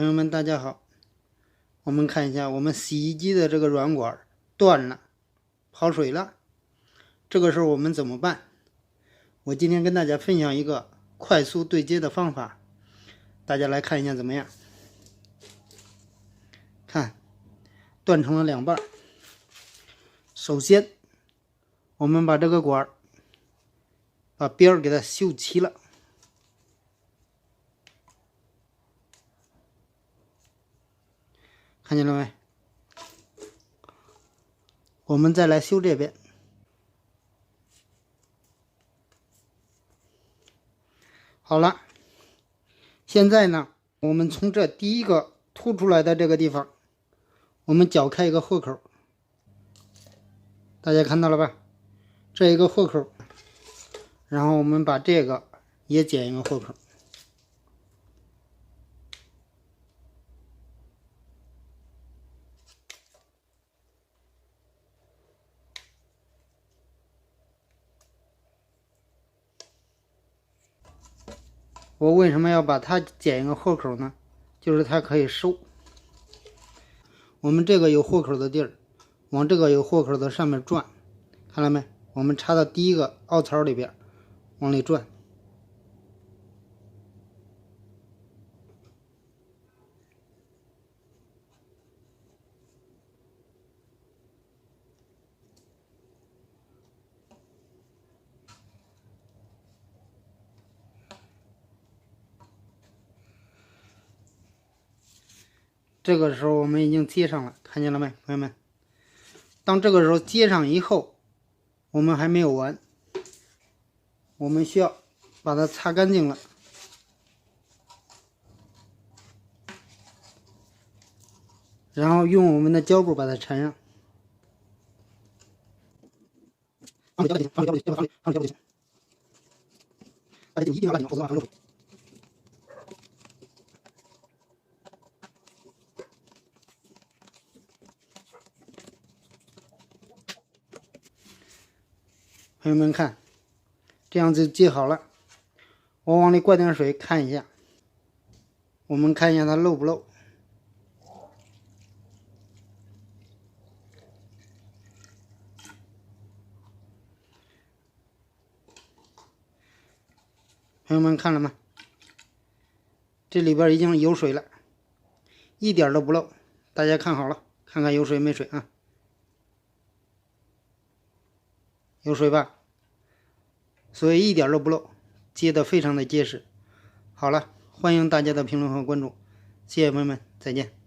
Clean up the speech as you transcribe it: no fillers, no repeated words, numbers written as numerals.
朋友们，大家好。我们看一下，我们洗衣机的这个软管断了，跑水了。这个时候我们怎么办？我今天跟大家分享一个快速对接的方法，大家来看一下怎么样？看，断成了两半。首先，我们把这个管把边儿给它修齐了。看见了没？我们再来修这边。好了，现在呢，我们从这第一个凸出来的这个地方，我们绞开一个豁口，大家看到了吧？这一个豁口，然后我们把这个也剪一个豁口。我为什么要把它剪一个豁口呢？就是它可以收。我们这个有豁口的地儿，往这个有豁口的上面转，看到没？我们插到第一个凹槽里边，往里转。这个时候我们已经接上了，看见了没，朋友们？当这个时候接上以后，我们还没有完，我们需要把它擦干净了，然后用我们的胶布把它缠上。放胶就行，放胶就行，放胶就行。大家就一定要按紧，否则很漏水。朋友们看，这样就接好了。我往里灌点水看一下，我们看一下它漏不漏。朋友们看了吗？这里边已经有水了，一点都不漏。大家看好了，看看有水没水啊？有水吧？所以一点都不漏，接得非常的结实。好了，欢迎大家的评论和关注，谢谢朋友们，再见。